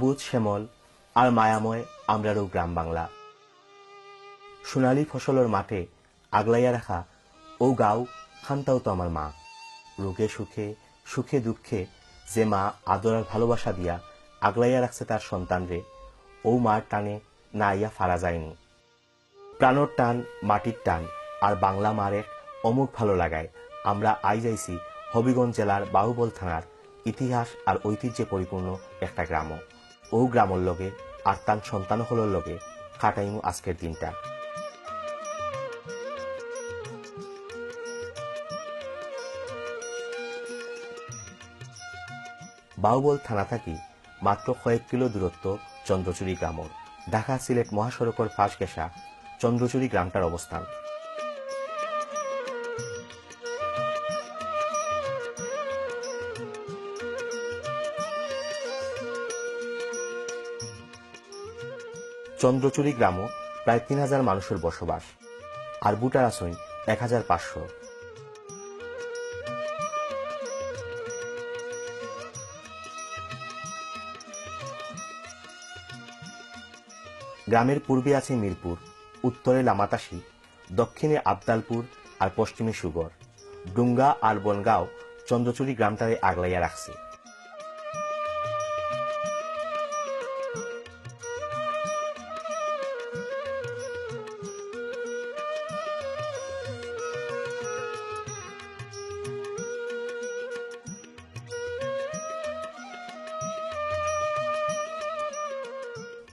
সবুজ শ্যামল আর মায়াময় আমরারও গ্রাম বাংলা। সোনালী ফসলের মাঠে আগলাইয়া রাখা ও গাঁও খানটাও তো আমার মা। রোগে সুখে সুখে দুঃখে যে মা আদর আর ভালোবাসা দিয়া আগলাইয়া রাখছে তার সন্তানরে, ও মার টানে না আইয়া ফারা যায়নি। প্রাণর টান, মাটির টান আর বাংলা মারে অমুক ভালো লাগায় আমরা আই যাইছি হবিগঞ্জ জেলার বাহুবল থানার ইতিহাস আর ঐতিহ্যে পরিপূর্ণ একটা গ্রাম। ও গ্রামের লগে আর তার সন্তান হলোর লগে কাটাইমু আজকের দিনটা। বাহুবল থানা থাকি মাত্র কয়েক কিলো দূরত্ব চন্দ্রচুরি গ্রামর। ঢাকা সিলেট মহাসড়কের পাশ ঘেঁষা চন্দ্রচুরি গ্রামটার অবস্থান। চন্দ্রচুরি গ্রামও প্রায় ৩,০০০ মানুষের বসবাস আর বুটার আসন ১,৫০০। গ্রামের পূর্বে আছে মিরপুর, উত্তরে লামাতাসি, দক্ষিণে আবদালপুর আর পশ্চিমে সুগর। ডুঙ্গা আর বনগাঁও চন্দ্রচুরি গ্রামটারে আগলাইয়া রাখছে।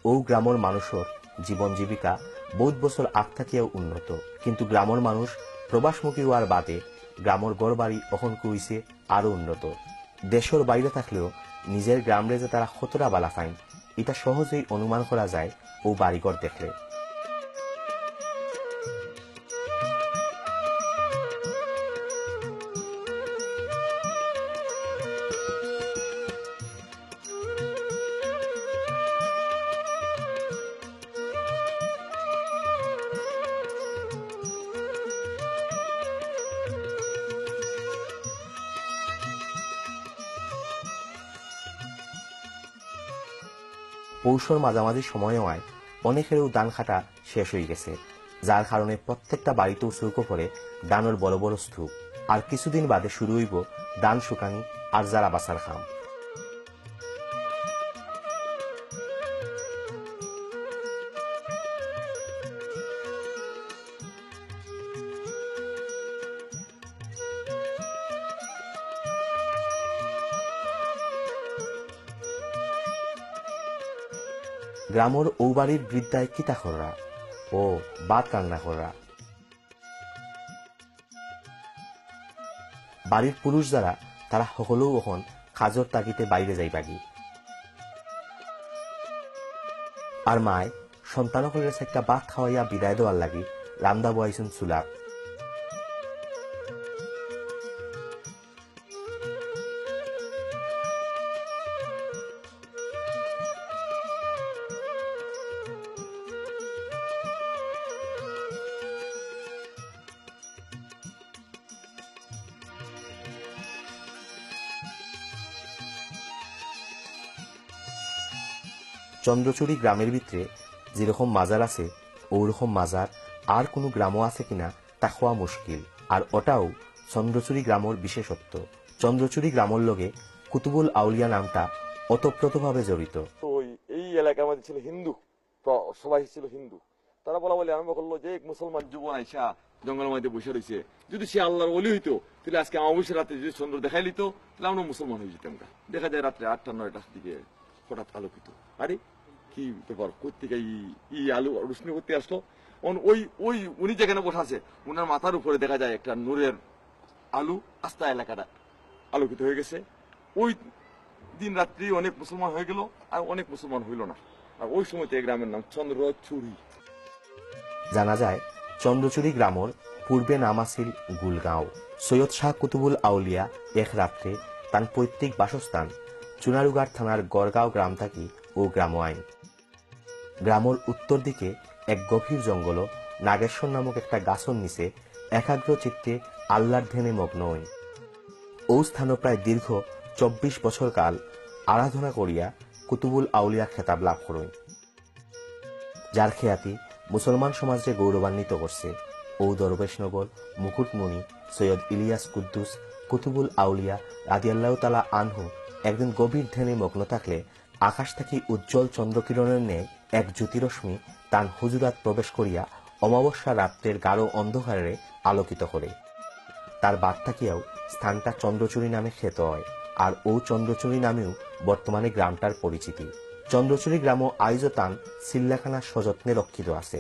ও গ্রামের মানুষের জীবন জীবিকা বহুত বছর আগ থাকিয়াও উন্নত, কিন্তু গ্রামের মানুষ প্রবাসমুখী হওয়ার বাদে গ্রামের গড় বাড়ি অখন কইছে আরো উন্নত। দেশের বাইরে থাকলেও নিজের গ্রামরে যে তারা কতটা বালা পাইন এটা সহজেই অনুমান করা যায় ও বাড়িঘর দেখলে। পৌষর মাঝামাঝি সময় হয় অনেকেরও ধান খাটা শেষ হয়ে গেছে, যার কারণে প্রত্যেকটা বাড়িতেও চৌকো পড়ে ধানের বড় বড় স্তূপ। আর কিছুদিন বাদে শুরু হইব ধান শুকানি আর যারা বাসার খাম। গ্রামের ও বাড়ির বৃদ্ধায় কিতা খররা ও ভাত রান্না খররা। বাড়ির পুরুষ যারা তারা সকলেও এখন কাজর তাগিতে বাইরে যাইবাগি। আর মায় সন্তানসকলের একটা ভাত খাওয়াইয়া বিদায় দেওয়ার লাগি রান্দা বয়াইছেন চুলাত। চন্দ্রচুরি গ্রামের ভিতরে যেরকম মাজার আছে ওরকম মাজার আর কোনো গ্রামও আছে কিনা তা হওয়া মুশকিল। আর ওটাও চন্দ্রচুরি গ্রামের বিশেষত্ব। চন্দ্রচুরি গ্রামের লগে কুতুবুল আউলিয়া নামটা ওতপ্রোতভাবে জড়িত। এই এলাকার মধ্যে ছিল হিন্দু, সবাই ছিল হিন্দু। তারা বলা বলে আরম্ভ করলো যে এক মুসলমান যুবন আইসা জঙ্গলের মধ্যে বসে রয়েছে, যদি সে আল্লাহর ওলি হইতো তাহলে আজকে অমাবস্যা রাতে যদি চন্দ্র দেখাই লিত তাহলে আমরা মুসলমান হয়ে যেতাম। দেখা যায় রাত্রে ৮টা ৯টার দিকে হঠাৎ আলোকিত। আরে কি ব্যাপার, কোথেকে ই আলো রোশনি করতে আসলো? উনি যেখানে বসে আছে উনার মাথার উপরে দেখা যায় একটা নূরের আলো, আস্তা এলাকাটা আলোকিত হয়ে গেছে। ওই দিন রাত্রি অনেক মুসলমান হয়ে গেল আর অনেক মুসলমান হইল না। আর ওই সময়তে গ্রামের নাম চন্দ্রচুরি। জানা যায় চন্দ্রচুরি গ্রামের পূর্বে নাম আছিল গুলগাঁও। সৈয়দ শাহ কুতুবুল আউলিয়া এক রাত্রে তার পৈতৃক বাসস্থান চুনারুঘাট থানার গড়গাঁও গ্রাম থাকি ও গ্রাম আইন। গ্রামের উত্তর দিকে এক গভীর জঙ্গল নাগেশ্বর নামক একটা গাছর নিচে একাগ্র চিত্তে আল্লাহর ধ্যানে মগ্ন হই। ও স্থান প্রায় দীর্ঘ ২৪ বছর কাল আরাধনা করিয়া কুতুবুল আউলিয়া খেতাব লাভ করুন, যার খ্যাতি মুসলমান সমাজে গৌরবান্বিত করছে। ও দরবেশনগর মুকুটমণি সৈয়দ ইলিয়াস কুদ্দুস কুতুবুল আউলিয়া রাদিয়াল্লাহু তাআলা আনহু একদিন গভীর ধ্যানে মগ্ন থাকলে আকাশ থেকে উজ্জ্বল চন্দ্রকিরণের ন্যায় এক জ্যোতিরশ্মি তান হুজুরাত প্রবেশ করিয়া অমাবস্যা রাত্রের গাঢ় অন্ধকারে আলোকিত করে। তার বাদ থাকিয়াও স্থানটা চন্দ্রচূড়ি নামে খ্যাত হয়, আর ও চন্দ্রচূড়ি নামেও বর্তমানে গ্রামটার পরিচিতি। চন্দ্রচূড়ি গ্রামও আইজও তান সিল্লাখানা সযত্নে রক্ষিত আছে।